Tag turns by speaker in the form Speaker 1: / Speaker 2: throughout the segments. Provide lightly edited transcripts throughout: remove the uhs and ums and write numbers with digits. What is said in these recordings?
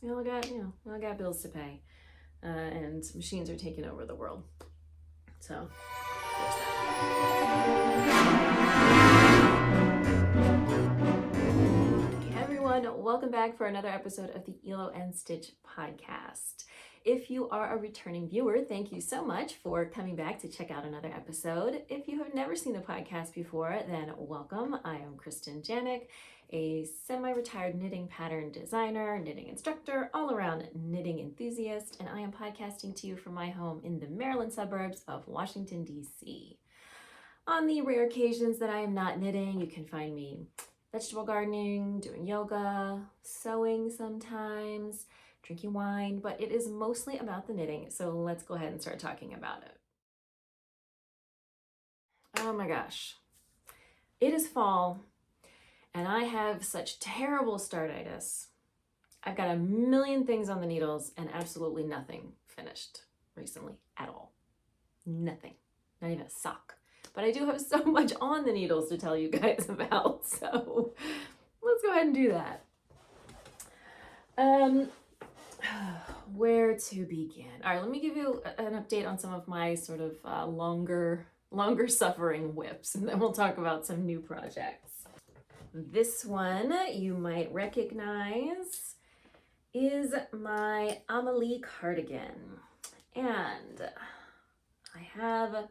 Speaker 1: We all got, we all got bills to pay, and machines are taking over the world. So there's that. Hey everyone, welcome back for another episode of the Hilo and Stitch podcast. If you are a returning viewer, thank you so much for coming back to check out another episode. If you have never seen the podcast before, then welcome. I am Kristen Janik, a semi-retired knitting pattern designer, knitting instructor, all-around knitting enthusiast, and I am podcasting to you from my home in the Maryland suburbs of Washington, D.C. On the rare occasions that I am not knitting, you can find me vegetable gardening, doing yoga, sewing sometimes, drinking wine, but it is mostly about the knitting, so let's go ahead and start talking about it. Oh my gosh. It is fall, and I have such terrible startitis. I've got a million things on the needles and absolutely nothing finished recently at all. Nothing. Not even a sock. But I do have so much on the needles to tell you guys about, so let's go ahead and do that. Where to begin? All right, let me give you an update on some of my sort of longer suffering whips, and then we'll talk about some new projects. This one you might recognize is my Amale cardigan, and I have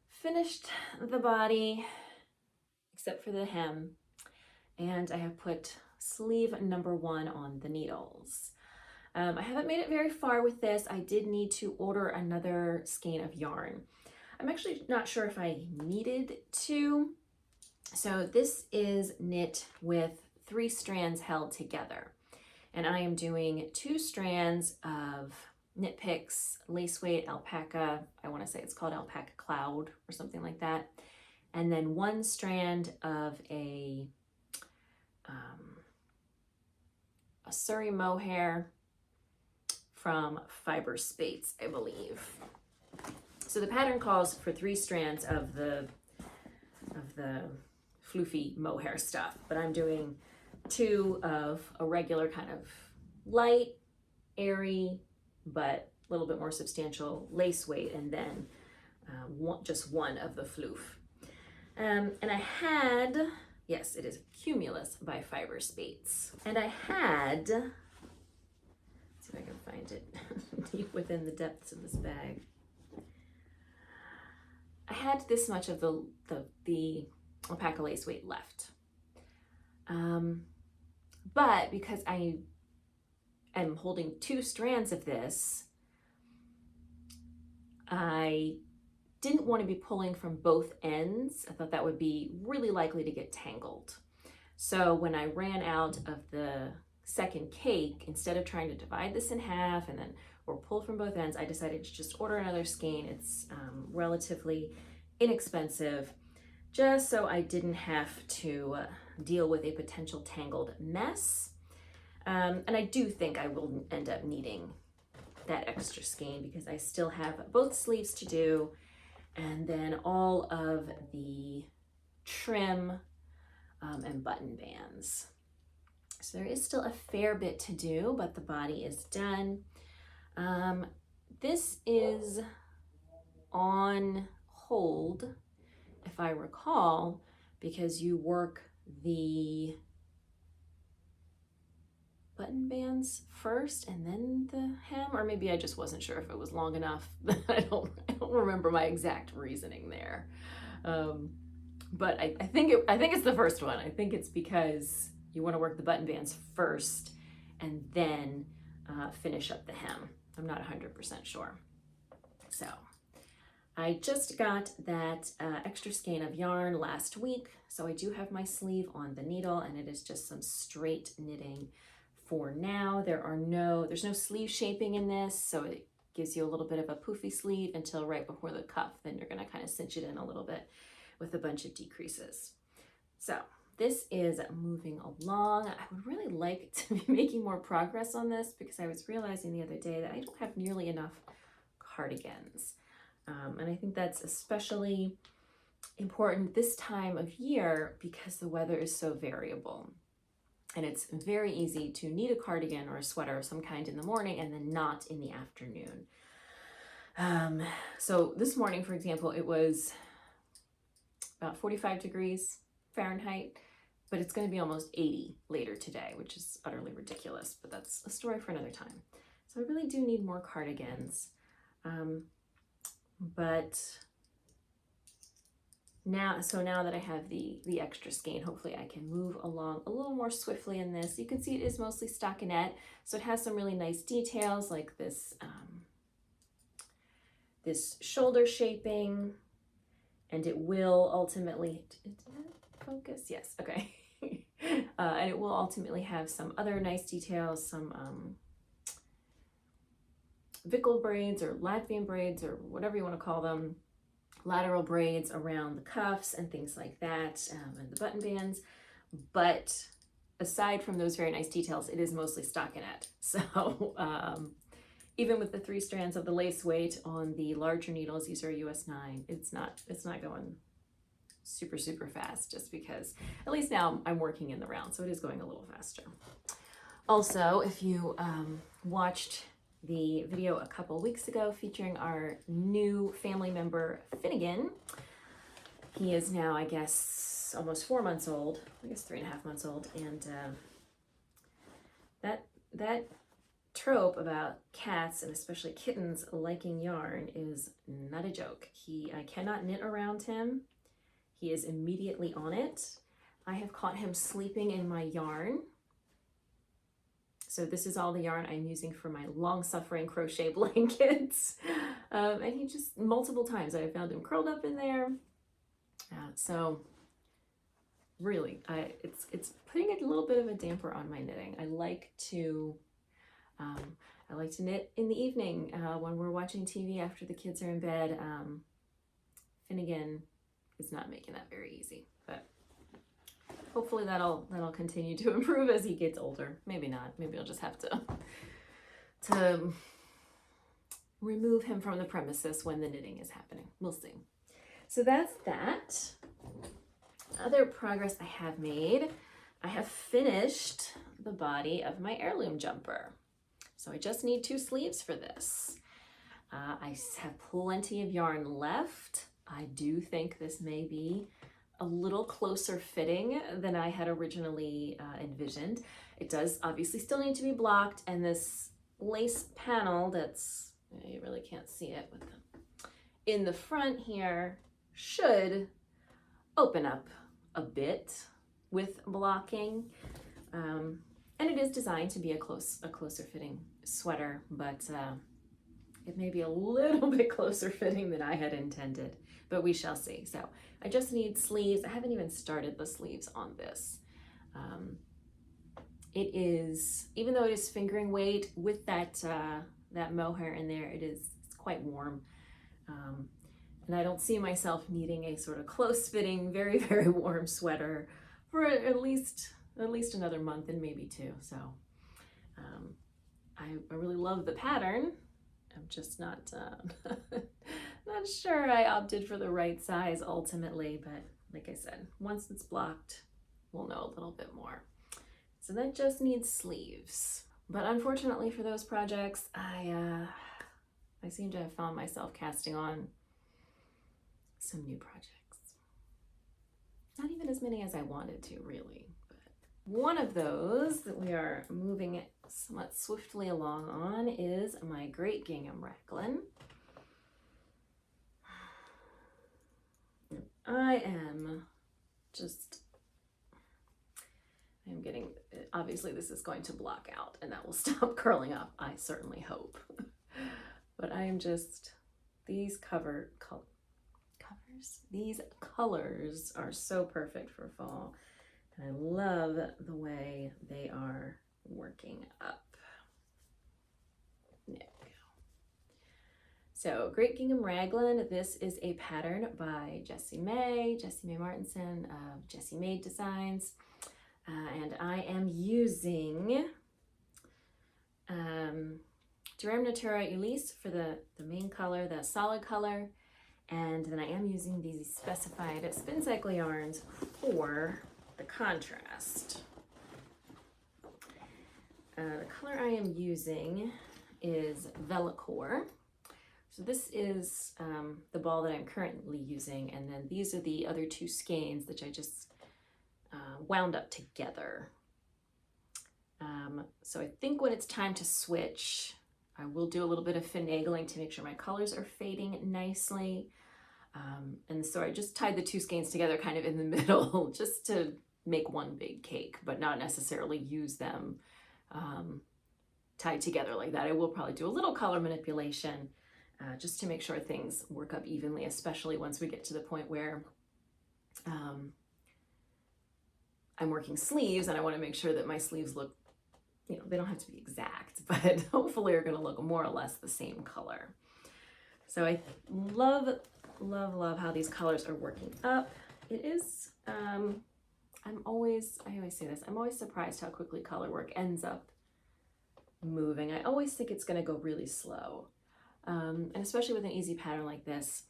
Speaker 1: finished the body except for the hem, and I have put sleeve number 1 on the needles. I haven't made it very far with this. I did need to order another skein of yarn. I'm actually not sure if I needed to. So this is knit with 3 strands held together. And I am doing 2 strands of nitpicks, lace weight, alpaca. I want to say it's called alpaca cloud or something like that. And then 1 strand of a Surrey mohair from Fiber Spates, I believe. So the pattern calls for 3 strands of the floofy mohair stuff, but I'm doing 2 of a regular kind of light, airy, but a little bit more substantial lace weight, and then just 1 of the floof. And I had, yes, it is Cumulus by Fiber Spates. And I had, let's see if I can find it deep within the depths of this bag. I had this much of the alpaca lace weight left. But because I am holding 2 strands of this, I didn't want to be pulling from both ends. I thought that would be really likely to get tangled. So when I ran out of the second cake, instead of trying to divide this in half or pull from both ends, I decided to just order another skein. It's relatively inexpensive, just so I didn't have to deal with a potential tangled mess. And I do think I will end up needing that extra skein because I still have both sleeves to do, and then all of the trim and button bands. So there is still a fair bit to do, but the body is done. This is on hold, if I recall, because you work the button bands first and then the hem, or maybe I just wasn't sure if it was long enough. I don't remember my exact reasoning there. But I think it's the first one. I think it's because you want to work the button bands first and then finish up the hem. I'm not 100% sure. So I just got that extra skein of yarn last week, so I do have my sleeve on the needle, and it is just some straight knitting for now. There's no sleeve shaping in this, so it gives you a little bit of a poofy sleeve until right before the cuff. Then you're going to kind of cinch it in a little bit with a bunch of decreases. So this is moving along. I would really like to be making more progress on this because I was realizing the other day that I don't have nearly enough cardigans. And I think that's especially important this time of year because the weather is so variable. And it's very easy to knit a cardigan or a sweater of some kind in the morning and then not in the afternoon. So this morning, for example, it was about 45 degrees Fahrenheit, but it's going to be almost 80 later today, which is utterly ridiculous, but that's a story for another time. So I really do need more cardigans. But now that I have the extra skein, hopefully I can move along a little more swiftly in this. You can see it is mostly stockinette, so it has some really nice details like this, this shoulder shaping, and it will ultimately, did that focus? Yes, okay. And it will ultimately have some other nice details, some Vickel braids or Latvian braids or whatever you want to call them, lateral braids around the cuffs and things like that, and the button bands. But aside from those very nice details, it is mostly stockinette. So even with the 3 strands of the lace weight on the larger needles, these are US 9, it's not going super fast, just because at least now I'm working in the round, so it is going a little faster. Also, if you watched the video a couple weeks ago featuring our new family member Finnegan, he is now, I guess, almost 4 months old, I guess 3.5 months old, and that trope about cats and especially kittens liking yarn is not a joke. I cannot knit around him. He is immediately on it. I have caught him sleeping in my yarn. So this is all the yarn I'm using for my long-suffering crochet blankets. And he just, multiple times, I have found him curled up in there. So really, it's putting a little bit of a damper on my knitting. I like to knit in the evening when we're watching TV after the kids are in bed. Finnegan is not making that very easy, but hopefully that'll continue to improve as he gets older. Maybe not. Maybe I'll just have to remove him from the premises when the knitting is happening. We'll see. So that's that. Other progress I have made. I have finished the body of my Heirloom jumper. So I just need 2 sleeves for this. I have plenty of yarn left. I do think this may be a little closer fitting than I had originally envisioned. It does obviously still need to be blocked, and this lace panel that's, you really can't see it with in the front here, should open up a bit with blocking. And it is designed to be a closer fitting sweater, but it may be a little bit closer fitting than I had intended, but we shall see. So I just need sleeves. I haven't even started the sleeves on this. It is, even though it is fingering weight with that mohair in there, it's quite warm. And I don't see myself needing a sort of close fitting, very, very warm sweater for at least another month and maybe 2. So I really love the pattern. I'm just not not sure I opted for the right size ultimately, but like I said, once it's blocked, we'll know a little bit more. So that just needs sleeves. But unfortunately for those projects, I seem to have found myself casting on some new projects. Not even as many as I wanted to, really. But one of those that we are moving somewhat swiftly along on is my Gr8 Gingham Raglan. I'm getting, obviously this is going to block out and that will stop curling up, I certainly hope. But I am just, these these colors are so perfect for fall. And I love the way they are working up. There we go. So Gr8 Gingham Raglan, this is a pattern by Jessie May Martinson of Jessie Made Designs. And I am using Durham Natura Elise for the main color, the solid color. And then I am using these specified spin cycle yarns for the contrast. The color I am using is Velacore. So this is the ball that I'm currently using, and then these are the other two skeins that I just wound up together. So I think when it's time to switch, I will do a little bit of finagling to make sure my colors are fading nicely. And so I just tied the two skeins together kind of in the middle just to make one big cake, but not necessarily use them tied together like that. I will probably do a little color manipulation just to make sure things work up evenly, especially once we get to the point where I'm working sleeves, and I want to make sure that my sleeves look, you know, they don't have to be exact, but hopefully are going to look more or less the same color. So I love, love, love how these colors are working up. It is, I always say this, I'm always surprised how quickly color work ends up moving. I always think it's going to go really slow. And especially with an easy pattern like this,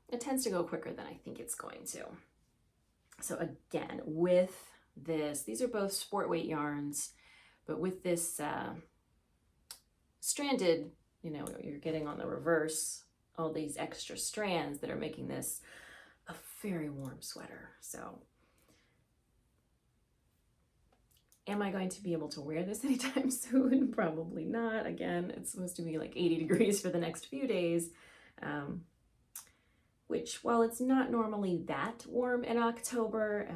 Speaker 1: it tends to go quicker than I think it's going to. So again, with this, these are both sport weight yarns, but with this stranded, you know, you're getting on the reverse, all these extra strands that are making this a very warm sweater. So am I going to be able to wear this anytime soon? Probably not. Again, it's supposed to be like 80 degrees for the next few days, which, while it's not normally that warm in October,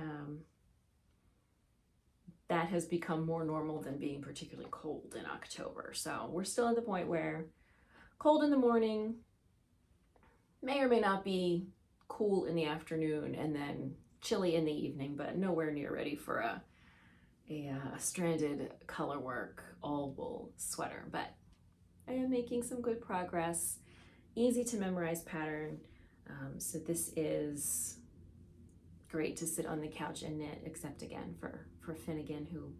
Speaker 1: that has become more normal than being particularly cold in October. So we're still at the point where cold in the morning, may or may not be cool in the afternoon, and then chilly in the evening, but nowhere near ready for a stranded color work all wool sweater. But I am making some good progress. Easy to memorize pattern. So this is great to sit on the couch and knit, except again for Finnegan, who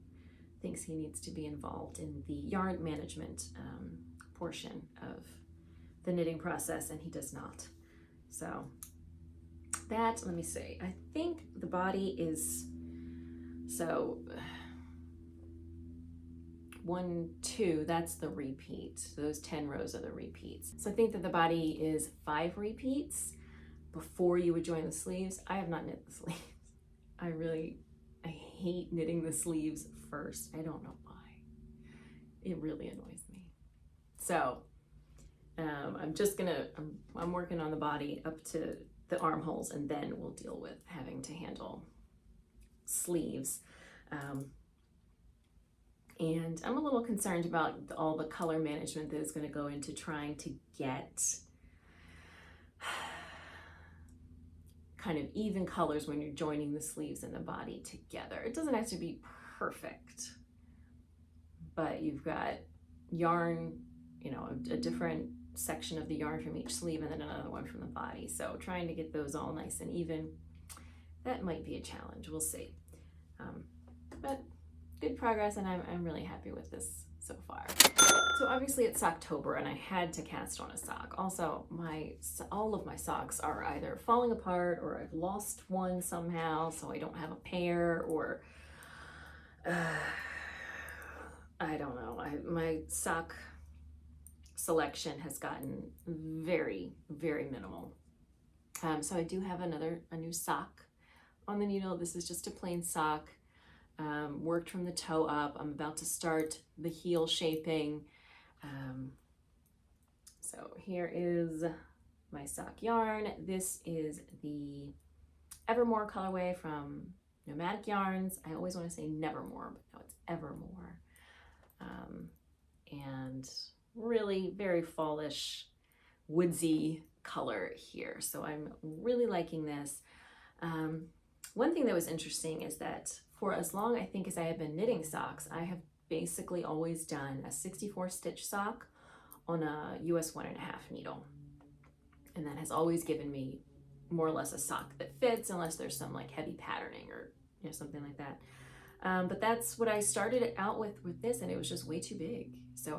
Speaker 1: thinks he needs to be involved in the yarn management portion of the knitting process, and he does not. So that, let me see, I think the body is, so 1, 2, that's the repeat. So those 10 rows are the repeats. So I think that the body is 5 repeats before you would join the sleeves. I have not knit the sleeves. I hate knitting the sleeves first. I don't know why. It really annoys me. So I'm just gonna, I'm working on the body up to the armholes, and then we'll deal with having to handle sleeves. And I'm a little concerned about all the color management that is going to go into trying to get kind of even colors when you're joining the sleeves and the body together. It doesn't have to be perfect, but you've got yarn, you know, a different section of the yarn from each sleeve and then another one from the body. So trying to get those all nice and even, that might be a challenge. We'll see. But good progress, and I'm really happy with this so far. So obviously it's Socktober, and I had to cast on a sock. Also, all of my socks are either falling apart, or I've lost one somehow, so I don't have a pair, or I don't know. My sock selection has gotten very, very minimal. So I do have a new sock on the needle. This is just a plain sock. Worked from the toe up. I'm about to start the heel shaping. So here is my sock yarn. This is the Evermore colorway from Nomadic Yarns. I always want to say Nevermore, but no, it's Evermore. And really very fallish, woodsy color here. So I'm really liking this. One thing that was interesting is that for as long, I think, as I have been knitting socks, I have basically always done a 64 stitch sock on a US 1.5 needle. And that has always given me more or less a sock that fits, unless there's some like heavy patterning or, you know, something like that. But that's what I started out with this, and it was just way too big. So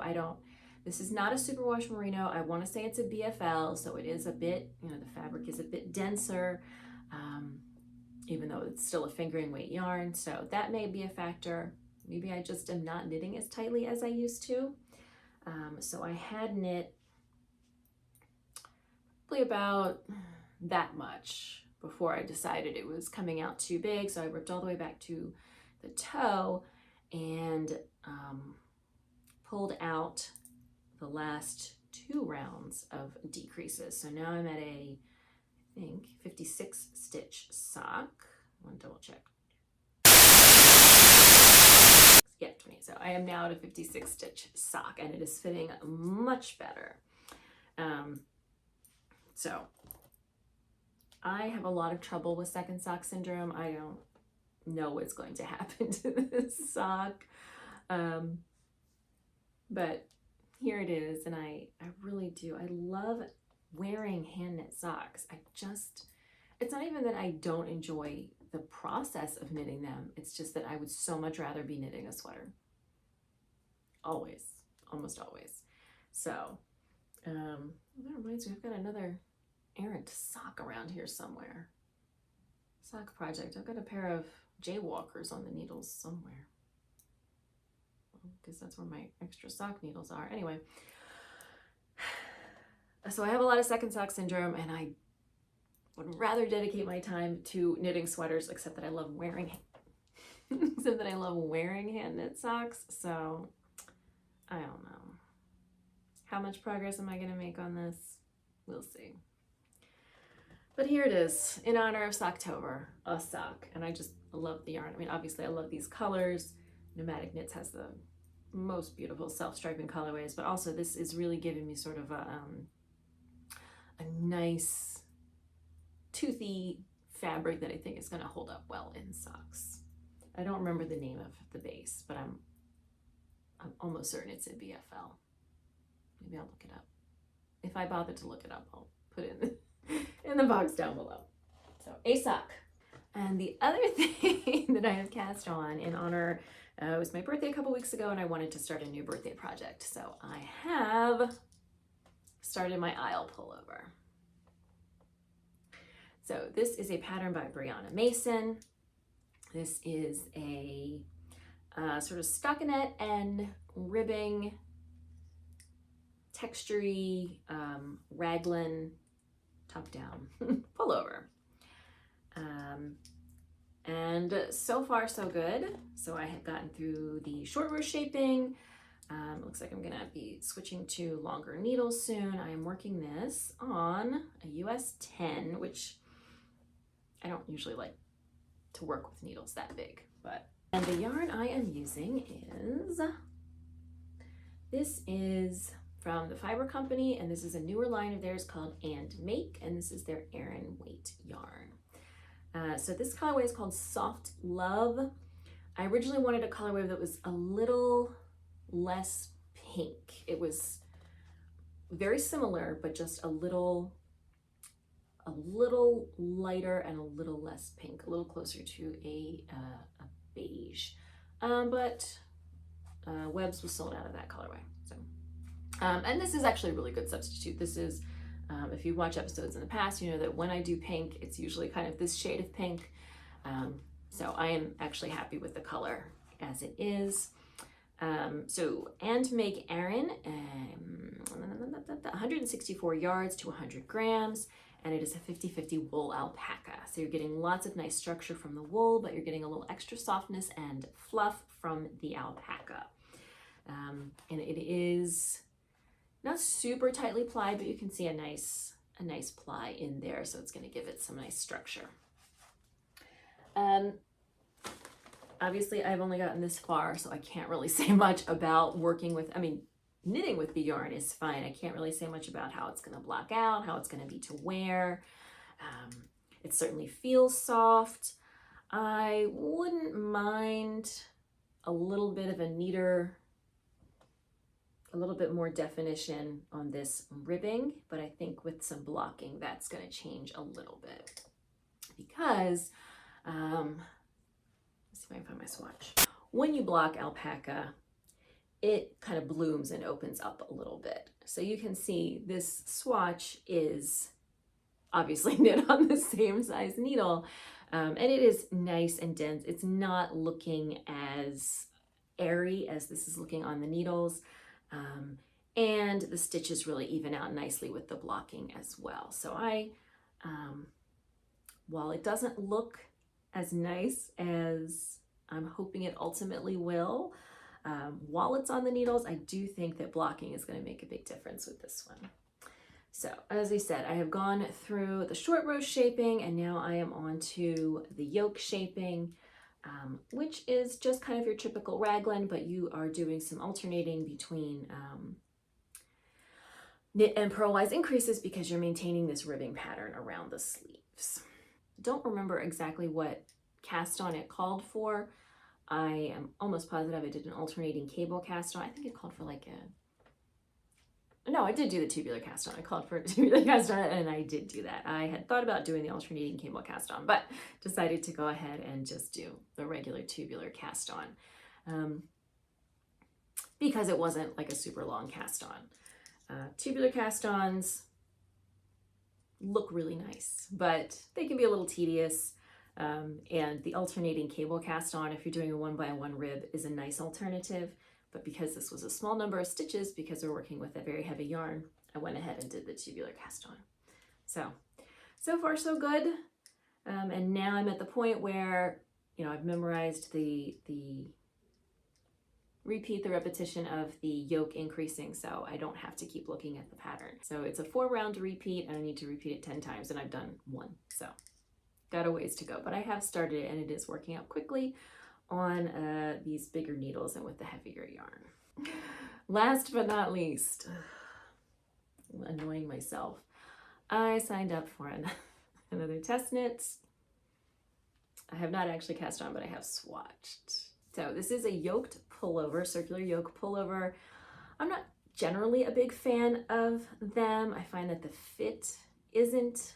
Speaker 1: this is not a superwash merino. I want to say it's a BFL, so it is a bit, you know, the fabric is a bit denser, even though it's still a fingering weight yarn. So that may be a factor. maybe I just am not knitting as tightly as I used to. So I had knit probably about that much before I decided it was coming out too big. So I ripped all the way back to the toe and pulled out the last 2 rounds of decreases. So now I'm at a, I think, 56 stitch sock. I want to double check. Yeah, 20. So I am now at a 56 stitch sock and it is fitting much better. So I have a lot of trouble with second sock syndrome. I don't know what's going to happen to this sock. But here it is, and I really do. I love wearing hand knit socks. It's not even that I don't enjoy the process of knitting them. It's just that I would so much rather be knitting a sweater. Always, almost always. So, that reminds me, I've got another errant sock around here somewhere. Sock project. I've got a pair of Jaywalkers on the needles somewhere. Because that's where my extra sock needles are. Anyway, so I have a lot of second sock syndrome, and I would rather dedicate my time to knitting sweaters, except that I love wearing hand knit socks. So I don't know. How much progress am I going to make on this? We'll see. But here it is, in honor of Socktober, a sock. And I just love the yarn. I mean, obviously I love these colors. Nomadic Knits has the most beautiful self-striping colorways, but also this is really giving me sort of a nice toothy fabric that I think is going to hold up well in socks. I don't remember the name of the base, but I'm almost certain it's in BFL. Maybe I'll look it up. If I bother to look it up, I'll put it in the box down below. So a sock. And the other thing that I have cast on in honor, it was my birthday a couple weeks ago, and I wanted to start a new birthday project. So I have started my Isle Pullover. So this is a pattern by Brianna Mason. This is a sort of stockinette and ribbing, textury raglan top down pullover. And so far so good. So I have gotten through the short row shaping. Looks like I'm gonna be switching to longer needles soon. I am working this on a US 10, which I don't usually like to work with needles that big, but. And the yarn I am using this is from the Fiber Company, and this is a newer line of theirs called And Make, and this is their Aran Weight yarn. So this colorway is called Soft Love. I originally wanted a colorway that was a little less pink. It was very similar, but just a little lighter and a little less pink, a little closer to a beige. But Webb's was sold out of that colorway. So, and this is actually a really good substitute. This is, if you watch episodes in the past, you know that when I do pink, it's usually kind of this shade of pink. So I am actually happy with the color as it is. So And Make Aran, 164 yards to 100 grams, and it is a 50-50 wool alpaca. So you're getting lots of nice structure from the wool, but you're getting a little extra softness and fluff from the alpaca. And it is not super tightly plied, but you can see a nice ply in there, so it's going to give it some nice structure. Obviously I've only gotten this far, so I can't really say much about working with, knitting with the yarn is fine. I can't really say much about how it's going to block out, how it's going to be to wear. It certainly feels soft. I wouldn't mind a little bit of a neater, a little bit more definition on this ribbing, but I think with some blocking, that's going to change a little bit because, let's see if I can find my swatch. When you block alpaca, it kind of blooms and opens up a little bit. So you can see this swatch is obviously knit on the same size needle, and it is nice and dense. It's not looking as airy as this is looking on the needles. And the stitches really even out nicely with the blocking as well. So while it doesn't look as nice as I'm hoping it ultimately will, while it's on the needles, I do think that blocking is going to make a big difference with this one. So as I said, I have gone through the short row shaping and now I am on to the yoke shaping, which is just kind of your typical raglan, but you are doing some alternating between knit and purlwise increases because you're maintaining this ribbing pattern around the sleeves. Don't remember exactly what cast on it called for. I am almost positive I did an alternating cable cast on. I think it called for like no, I did do the tubular cast on. I called for a tubular cast on and I did do that. I had thought about doing the alternating cable cast on, but decided to go ahead and just do the regular tubular cast on because it wasn't like a super long cast on. Tubular cast ons look really nice, but they can be a little tedious. And the alternating cable cast on, if you're doing a 1x1 rib, is a nice alternative. But because this was a small number of stitches, because we're working with a very heavy yarn, I went ahead and did the tubular cast on. So far so good. And now I'm at the point where, you know, I've memorized the repetition of the yoke increasing, so I don't have to keep looking at the pattern. So it's a 4-round repeat and I need to repeat it 10 times and I've done 1. So got a ways to go, but I have started it and it is working out quickly on these bigger needles and with the heavier yarn. Last but not least, I'm annoying myself, I signed up for another test knit. I have not actually cast on, but I have swatched. So this is a yoked pullover, circular yoke pullover. I'm not generally a big fan of them. I find that the fit isn't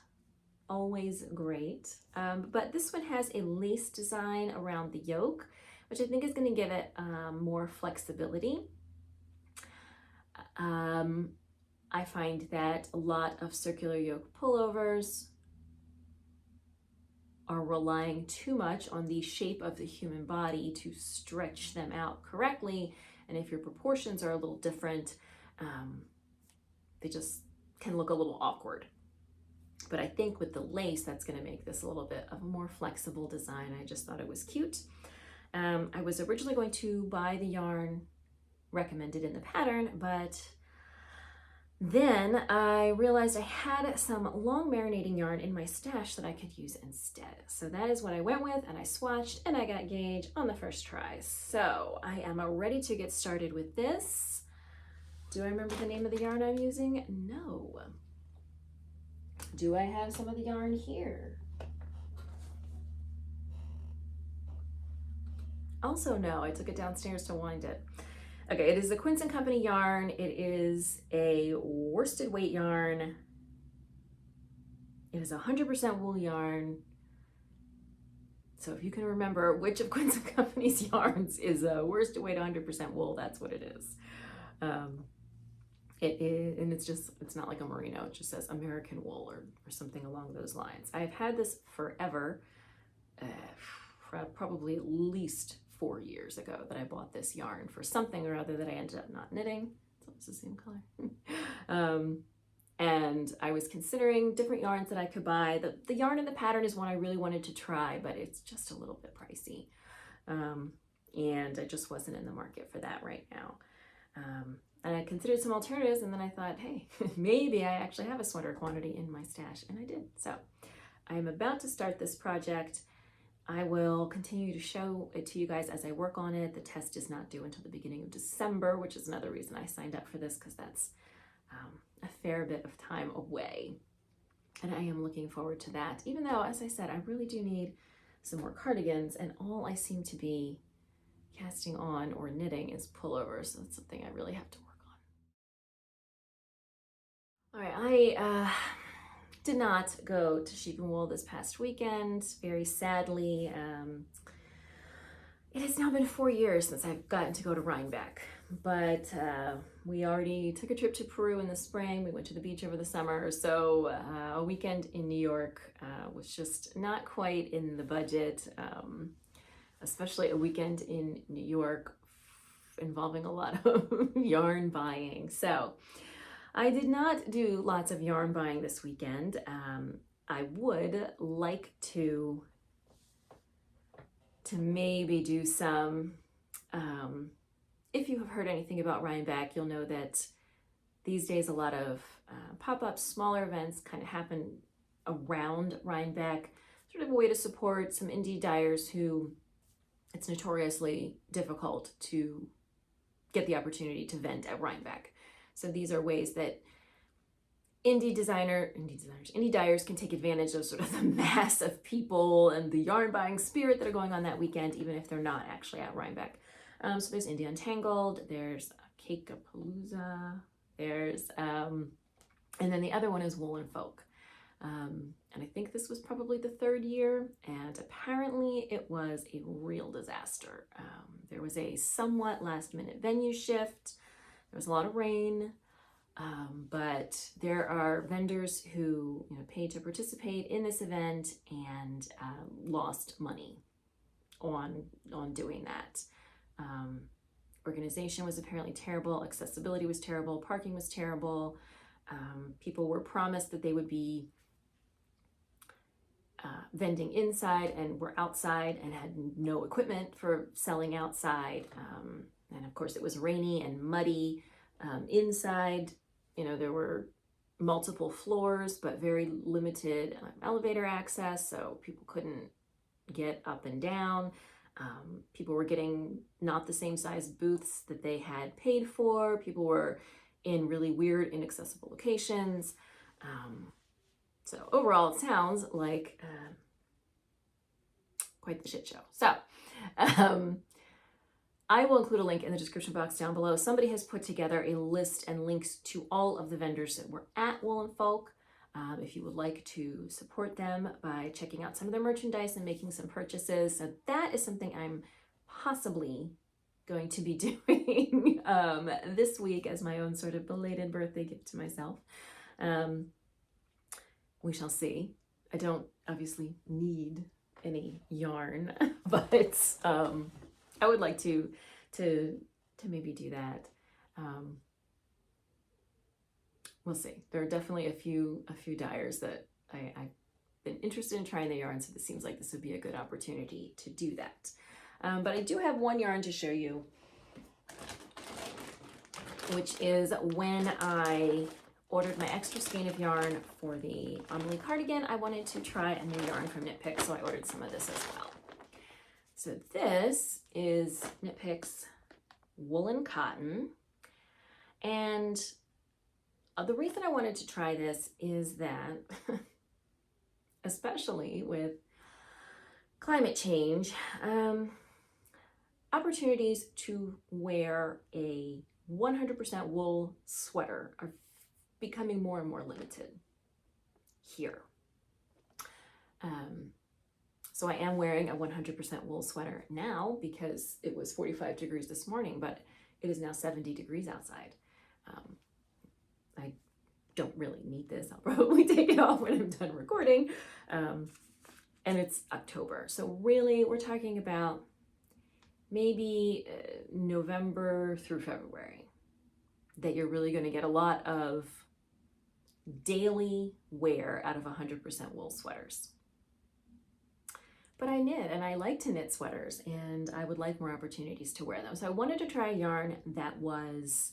Speaker 1: always great, but this one has a lace design around the yoke, which I think is going to give it more flexibility. I find that a lot of circular yoke pullovers are relying too much on the shape of the human body to stretch them out correctly, and if your proportions are a little different, they just can look a little awkward. But I think with the lace, that's going to make this a little bit of a more flexible design. I just thought it was cute. I was originally going to buy the yarn recommended in the pattern, but then I realized I had some long marinating yarn in my stash that I could use instead. So that is what I went with, and I swatched and I got gauge on the first try. So I am ready to get started with this. Do I remember the name of the yarn I'm using? No. Do I have some of the yarn here? Also no, I took it downstairs to wind it. Okay, it is the Quince & Company yarn. It is a worsted weight yarn. It is 100% wool yarn. So if you can remember which of Quince & Company's yarns is a worsted weight 100% wool, that's what it is. It is, and it's not like a merino, it just says American wool or something along those lines. I've had this forever, probably at least 4 years ago that I bought this yarn for something or other that I ended up not knitting. So it's the same color. And I was considering different yarns that I could buy. The yarn in the pattern is one I really wanted to try, but it's just a little bit pricey. And I just wasn't in the market for that right now. And I considered some alternatives, and then I thought, hey, maybe I actually have a sweater quantity in my stash, and I did. So I'm about to start this project. I will continue to show it to you guys as I work on it. The test is not due until the beginning of December, which is another reason I signed up for this, because that's a fair bit of time away. And I am looking forward to that, even though, as I said, I really do need some more cardigans, and all I seem to be casting on or knitting is pullovers, so that's something I really have to work on. All right, I did not go to Sheep and Wool this past weekend, very sadly. It has now been 4 years since I've gotten to go to Rhinebeck, but we already took a trip to Peru in the spring. We went to the beach over the summer, so a weekend in New York was just not quite in the budget, especially a weekend in New York involving a lot of yarn buying. So I did not do lots of yarn buying this weekend. I would like to maybe do some, if you have heard anything about Rhinebeck, you'll know that these days a lot of pop-ups, smaller events kind of happen around Rhinebeck, sort of a way to support some indie dyers who it's notoriously difficult to get the opportunity to vent at Rhinebeck. So these are ways that indie dyers can take advantage of sort of the mass of people and the yarn buying spirit that are going on that weekend, even if they're not actually at Rhinebeck. So there's Indie Untangled, there's Cake-a-Palooza, there's, and then the other one is Wool and Folk. And I think this was probably the third year, and apparently it was a real disaster. There was a somewhat last minute venue shift, there was a lot of rain, but there are vendors who paid to participate in this event and lost money on doing that. Organization was apparently terrible, accessibility was terrible, parking was terrible. People were promised that they would be vending inside and were outside and had no equipment for selling outside. And of course it was rainy and muddy inside. There were multiple floors, but very limited elevator access, so people couldn't get up and down. People were getting not the same size booths that they had paid for. People were in really weird, inaccessible locations. So overall, it sounds like quite the shit show. So I will include a link in the description box down below. Somebody has put together a list and links to all of the vendors that were at Wool and Folk. If you would like to support them by checking out some of their merchandise and making some purchases. So that is something I'm possibly going to be doing this week as my own sort of belated birthday gift to myself. We shall see. I don't obviously need any yarn, but I would like to maybe do that. We'll see. There are definitely a few dyers that I've been interested in trying the yarn, so this seems like this would be a good opportunity to do that. But I do have one yarn to show you, which is when I ordered my extra skein of yarn for the Amale cardigan. I wanted to try a new yarn from Nitpick, so I ordered some of this as well. So this is Nitpick's woolen cotton, and the reason I wanted to try this is that, especially with climate change, opportunities to wear a 100% wool sweater are becoming more and more limited here. So I am wearing a 100% wool sweater now because it was 45 degrees this morning, but it is now 70 degrees outside. I don't really need this. I'll probably take it off when I'm done recording. And it's October. So really we're talking about maybe November through February that you're really going to get a lot of daily wear out of 100% wool sweaters. But I knit and I like to knit sweaters and I would like more opportunities to wear them. So I wanted to try a yarn that was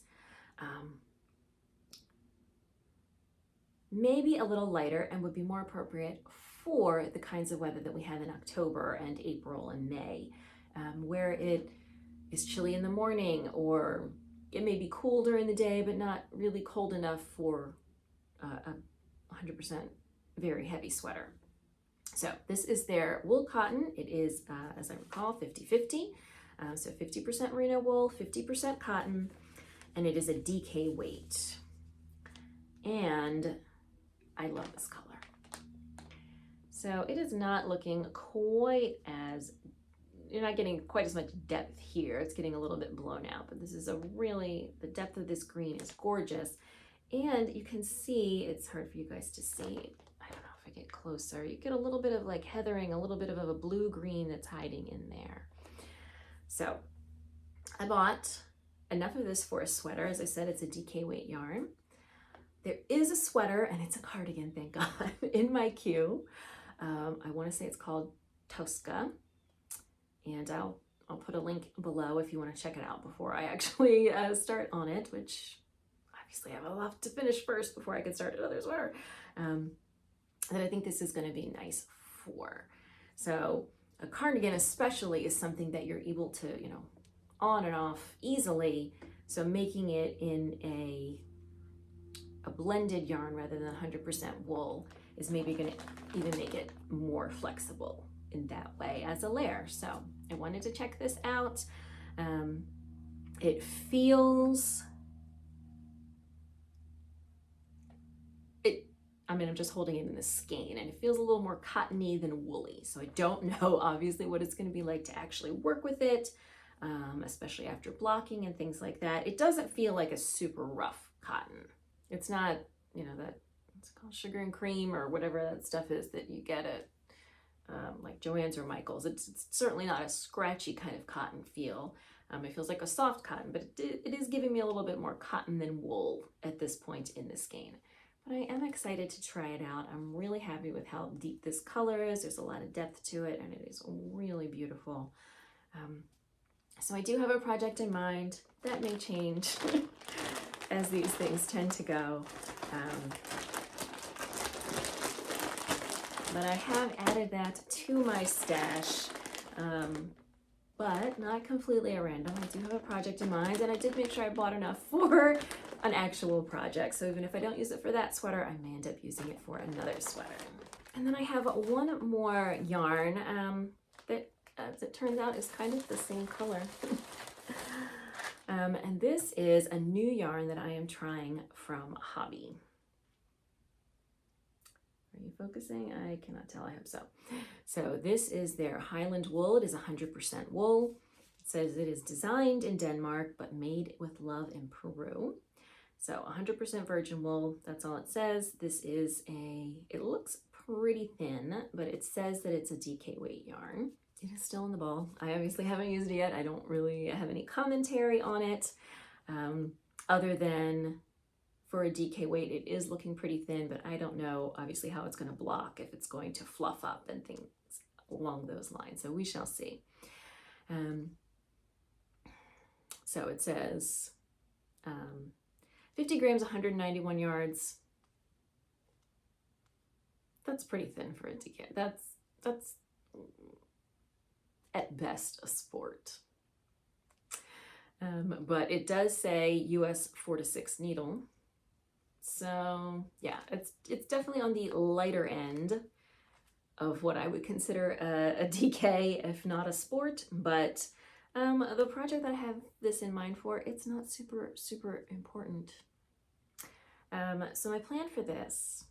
Speaker 1: maybe a little lighter and would be more appropriate for the kinds of weather that we have in October and April and May, where it is chilly in the morning, or it may be cool during the day, but not really cold enough for a 100% very heavy sweater. So this is their wool cotton. It is, as I recall, 50-50. So 50% merino wool, 50% cotton, and it is a DK weight. And I love this color. So it is not looking quite as, you're not getting quite as much depth here. It's getting a little bit blown out, but this is a really, the depth of this green is gorgeous. And you can see, it's hard for you guys to see. I don't know if I get closer. You get a little bit of like heathering, a little bit of a blue-green that's hiding in there. So I bought enough of this for a sweater. As I said, it's a DK weight yarn. There is a sweater, and it's a cardigan, thank God, in my queue. I want to say it's called Tosca, and I'll put a link below if you want to check it out before I actually start on it, which obviously I have a lot to finish first before I can start another sweater. That I think this is going to be nice for. So a cardigan especially is something that you're able to, you know, on and off easily. So making it in a blended yarn rather than 100% wool is maybe going to even make it more flexible in that way as a layer. So I wanted to check this out. It feels, I'm just holding it in the skein, and it feels a little more cottony than woolly. So I don't know obviously what it's going to be like to actually work with it, especially after blocking and things like that. It doesn't feel like a super rough cotton. It's not, you know, that it's called sugar and cream or whatever that stuff is that you get at like Joann's or Michael's. It's certainly not a scratchy kind of cotton feel. It feels like a soft cotton, but it is giving me a little bit more cotton than wool at this point in the skein. But I am excited to try it out. I'm really happy with how deep this color is. There's a lot of depth to it, and it is really beautiful. So I do have a project in mind. That may change as these things tend to go. But I have added that to my stash, but not completely at random. I do have a project in mind, and I did make sure I bought enough for an actual project. So even if I don't use it for that sweater, I may end up using it for another sweater. And then I have one more yarn that, as it turns out, is kind of the same color. And this is a new yarn that I am trying from Hobby. Are you focusing? I cannot tell, I hope so. So this is their Highland wool. It is 100% wool. It says it is designed in Denmark, but made with love in Peru. So 100% virgin wool, that's all it says. This is it looks pretty thin, but it says that it's a DK weight yarn. It is still in the ball. I obviously haven't used it yet. I don't really have any commentary on it, other than for a DK weight, it is looking pretty thin, but I don't know obviously how it's going to block, if it's going to fluff up and things along those lines. So we shall see. So it says 50 grams, 191 yards. That's pretty thin for a DK. That's at best a sport. But it does say US 4 to 6 needle. So yeah, it's definitely on the lighter end of what I would consider a DK, if not a sport. But the project that I have this in mind for, it's not super, super important. So my plan for this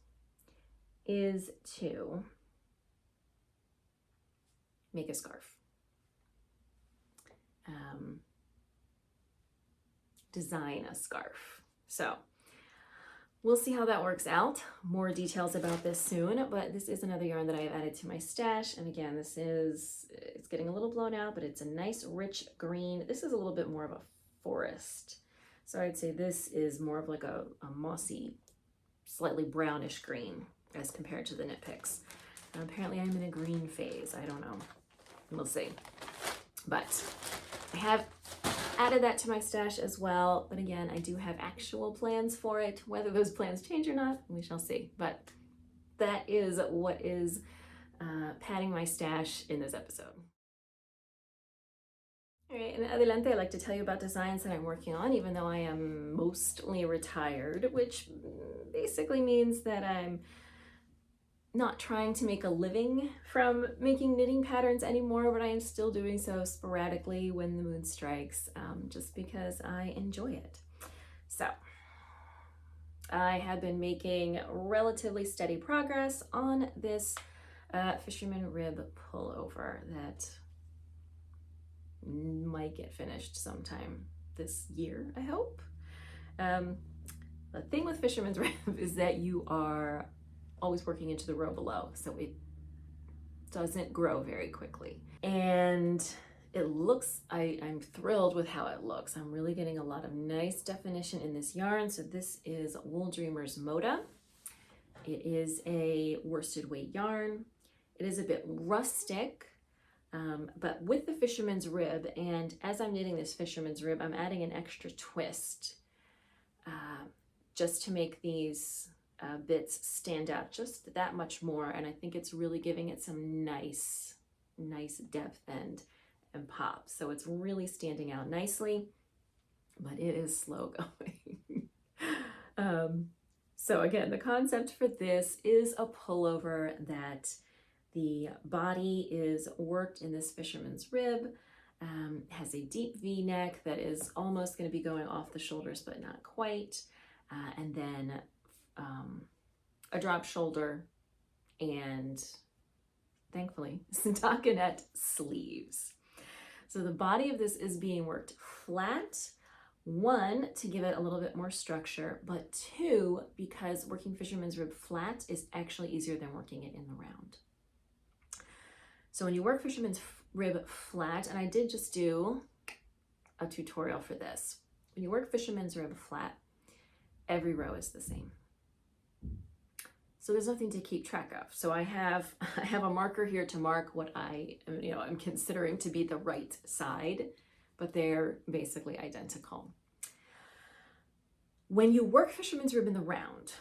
Speaker 1: is to make a scarf. Design a scarf. So we'll see how that works out. More details about this soon, but this is another yarn that I have added to my stash. And again, it's getting a little blown out, but it's a nice rich green. This is a little bit more of a forest. So I'd say this is more of like a mossy, slightly brownish green as compared to the nitpicks. Apparently I'm in a green phase. I don't know. We'll see. But I have added that to my stash as well. But again, I do have actual plans for it. Whether those plans change or not, we shall see. But that is what is padding my stash in this episode. All right, in Adelante, I'd like to tell you about designs that I'm working on, even though I am mostly retired, which basically means that I'm not trying to make a living from making knitting patterns anymore, but I am still doing so sporadically when the mood strikes, just because I enjoy it. So I have been making relatively steady progress on this Fisherman Rib pullover that might get finished sometime this year, I hope. The thing with Fisherman's Rib is that you are always working into the row below, so it doesn't grow very quickly. And it looks, I'm thrilled with how it looks. I'm really getting a lot of nice definition in this yarn. So this is Wool Dreamers Moda. It is a worsted weight yarn. It is a bit rustic, but with the Fisherman's Rib, and as I'm knitting this Fisherman's Rib, I'm adding an extra twist just to make these bits stand out just that much more. And I think it's really giving it some nice depth and pop. So it's really standing out nicely, but it is slow going. So again, the concept for this is a pullover that the body is worked in this Fisherman's Rib, has a deep V-neck that is almost going to be going off the shoulders, but not quite. And then a drop shoulder and thankfully stockinette sleeves. So the body of this is being worked flat, one, to give it a little bit more structure, but two, because working Fisherman's Rib flat is actually easier than working it in the round. So when you work Fisherman's Rib flat, and I did just do a tutorial for this, when you work Fisherman's Rib flat, every row is the same. So there's nothing to keep track of. So I have a marker here to mark what I'm considering to be the right side, but they're basically identical. When you work Fisherman's Rib in the round,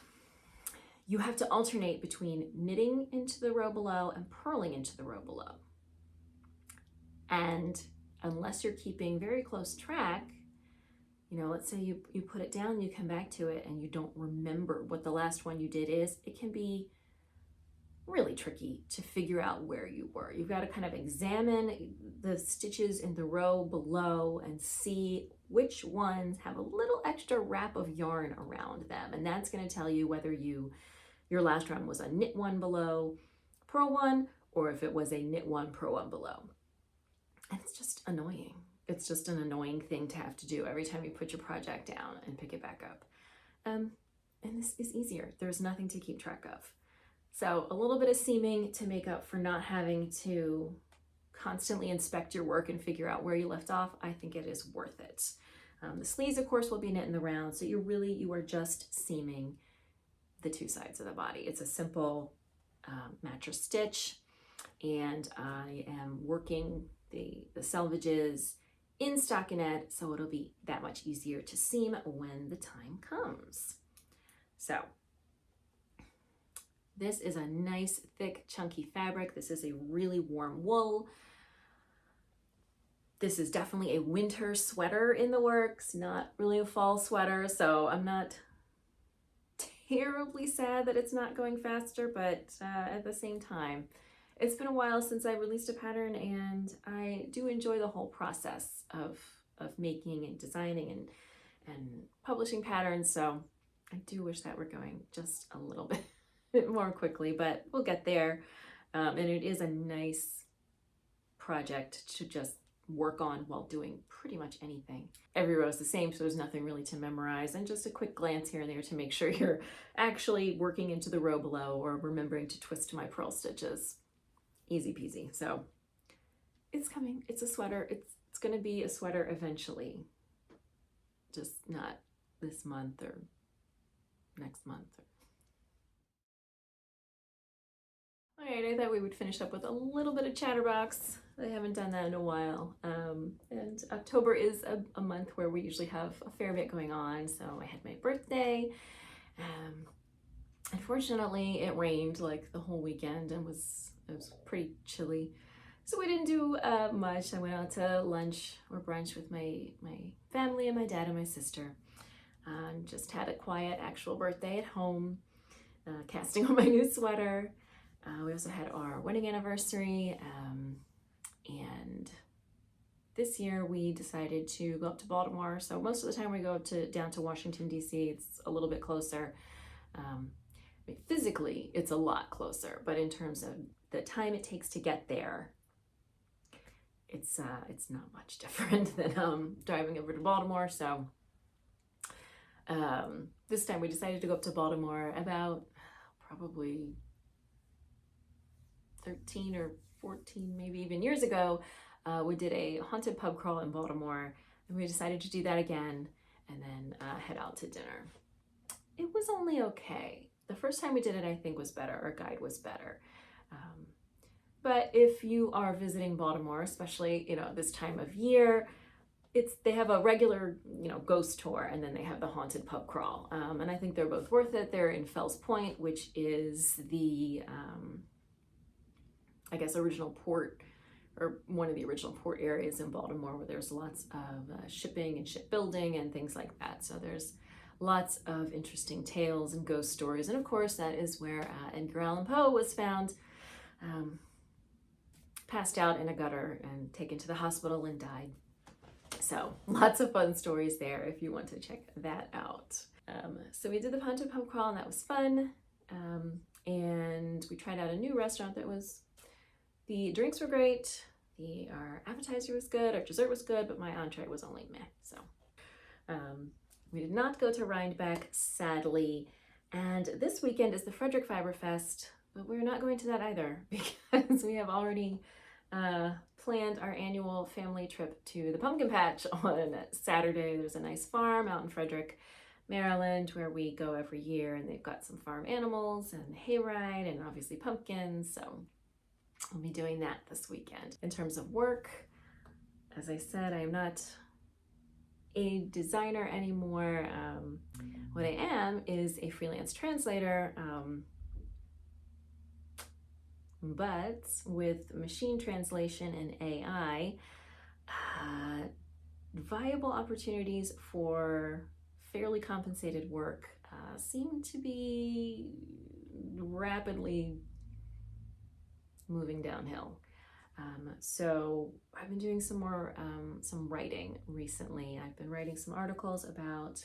Speaker 1: you have to alternate between knitting into the row below and purling into the row below. And unless you're keeping very close track, let's say you put it down, you come back to it and you don't remember what the last one you did is, it can be really tricky to figure out where you were. You've got to kind of examine the stitches in the row below and see which ones have a little extra wrap of yarn around them. And that's going to tell you whether your last round was a knit one below, purl one, or if it was a knit one, purl one below. And it's just annoying. It's just an annoying thing to have to do every time you put your project down and pick it back up. And this is easier. There's nothing to keep track of. So a little bit of seaming to make up for not having to constantly inspect your work and figure out where you left off. I think it is worth it. The sleeves, of course, will be knit in the round. So you are just seaming the two sides of the body. It's a simple mattress stitch, and I am working the selvages in stockinette, so it'll be that much easier to seam when the time comes. So this is a nice, thick, chunky fabric. This is a really warm wool. This is definitely a winter sweater in the works, not really a fall sweater, so I'm not terribly sad that it's not going faster, but at the same time, it's been a while since I released a pattern, and I do enjoy the whole process of making and designing and publishing patterns, so I do wish that were going just a little bit more quickly, but we'll get there. And it is a nice project to just work on while doing pretty much anything. Every row is the same, so there's nothing really to memorize, and just a quick glance here and there to make sure you're actually working into the row below or remembering to twist my purl stitches. Easy peasy. So it's coming. It's a sweater. It's going to be a sweater eventually, just not this month or next month. All right, I thought we would finish up with a little bit of Chatterbox. I haven't done that in a while. And October is a month where we usually have a fair bit going on. So I had my birthday. Unfortunately, it rained like the whole weekend and it was pretty chilly. So we didn't do much. I went out to lunch or brunch with my family and my dad and my sister. Just had a quiet actual birthday at home, casting on my new sweater. We also had our wedding anniversary, and this year we decided to go up to Baltimore. So most of the time we go down to Washington, D.C. It's a little bit closer. Physically, it's a lot closer, but in terms of the time it takes to get there, it's not much different than driving over to Baltimore. So this time we decided to go up to Baltimore about probably 13 or 14, maybe even years ago. We did a haunted pub crawl in Baltimore, and we decided to do that again and then head out to dinner. It was only okay. The first time we did it, I think, was better. Our guide was better. But if you are visiting Baltimore, especially, you know, this time of year, they have a regular, you know, ghost tour, and then they have the haunted pub crawl. And I think they're both worth it. They're in Fells Point, which is the, I guess, original port, or one of the original port areas in Baltimore, where there's lots of shipping and shipbuilding and things like that. So there's lots of interesting tales and ghost stories. And of course, that is where Edgar Allan Poe was found, passed out in a gutter and taken to the hospital and died. So lots of fun stories there if you want to check that out. So we did the haunted pub crawl, and that was fun. And we tried out a new restaurant that the drinks were great. Our appetizer was good, our dessert was good, but my entree was only meh. So we did not go to Rhinebeck, sadly. And this weekend is the Frederick Fiber Fest, but we're not going to that either because we have already planned our annual family trip to the pumpkin patch on Saturday. There's a nice farm out in Frederick, Maryland, where we go every year, and they've got some farm animals and hayride and obviously pumpkins. So I'll be doing that this weekend. In terms of work, as I said, I am not a designer anymore. What I am is a freelance translator, but with machine translation and AI, viable opportunities for fairly compensated work seem to be rapidly moving downhill. So I've been doing some more, some writing recently. I've been writing some articles about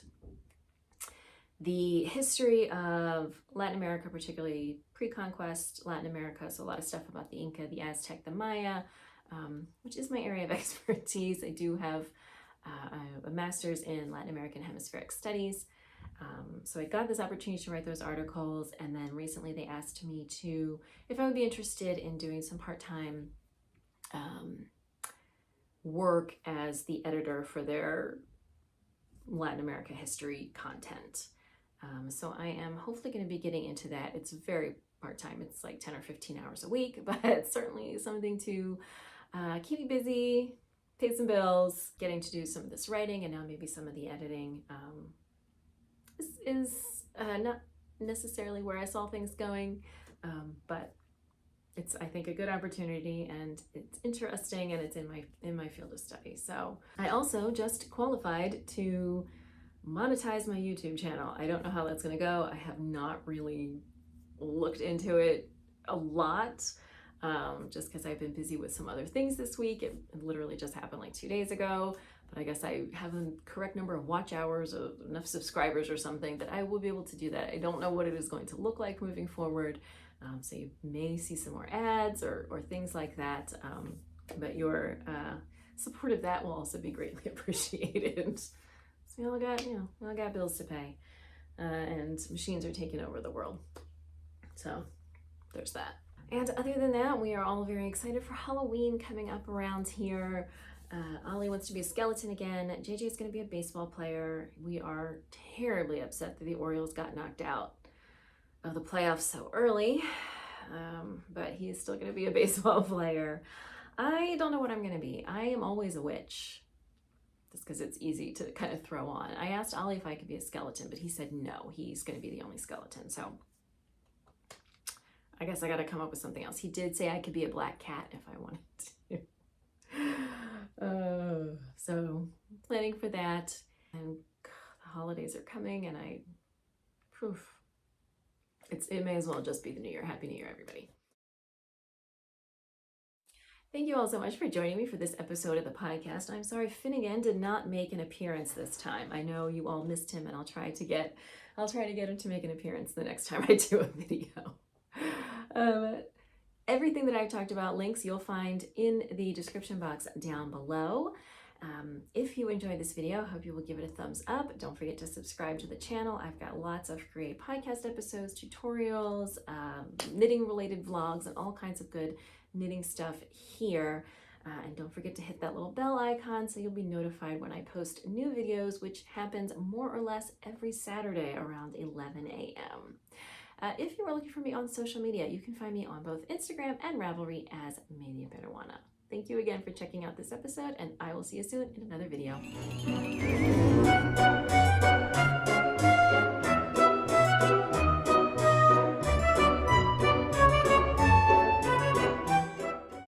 Speaker 1: the history of Latin America, particularly pre-conquest Latin America. So a lot of stuff about the Inca, the Aztec, the Maya, which is my area of expertise. I do have a master's in Latin American Hemispheric Studies. So I got this opportunity to write those articles, and then recently they asked me if I would be interested in doing some part-time work as the editor for their Latin America history content. So I am hopefully going to be getting into that. It's very part-time. It's like 10 or 15 hours a week, but it's certainly something to keep me busy, pay some bills. Getting to do some of this writing and now maybe some of the editing is not necessarily where I saw things going, but it's, I think, a good opportunity, and it's interesting, and it's in my field of study. So I also just qualified to monetize my YouTube channel. I don't know how that's going to go. I have not really looked into it a lot, just because I've been busy with some other things this week. It literally just happened like 2 days ago, but I guess I have the correct number of watch hours or enough subscribers or something that I will be able to do that. I don't know what it is going to look like moving forward. So you may see some more ads or things like that, but your support of that will also be greatly appreciated. So we all got bills to pay, and machines are taking over the world. So there's that. And other than that, we are all very excited for Halloween coming up around here. Ollie wants to be a skeleton again. JJ is going to be a baseball player. We are terribly upset that the Orioles got knocked out of the playoffs so early, but he is still going to be a baseball player. I don't know what I'm going to be. I am always a witch, just because it's easy to kind of throw on. I asked Ollie if I could be a skeleton, but he said no, he's going to be the only skeleton. So I guess I got to come up with something else. He did say I could be a black cat if I wanted to. So planning for that, and the holidays are coming, and it may as well just be the New Year. Happy New Year, everybody. Thank you all so much for joining me for this episode of the podcast. I'm sorry Finnegan did not make an appearance this time. I know you all missed him, and I'll try to get him to make an appearance the next time I do a video. Everything that I've talked about, links you'll find in the description box down below. If you enjoyed this video, I hope you will give it a thumbs up. Don't forget to subscribe to the channel. I've got lots of great podcast episodes, tutorials, knitting related vlogs, and all kinds of good knitting stuff here. And don't forget to hit that little bell icon so you'll be notified when I post new videos, which happens more or less every Saturday around 11 a.m. If you are looking for me on social media, you can find me on both Instagram and Ravelry as Media Peruana. Thank you again for checking out this episode, and I will see you soon in another video.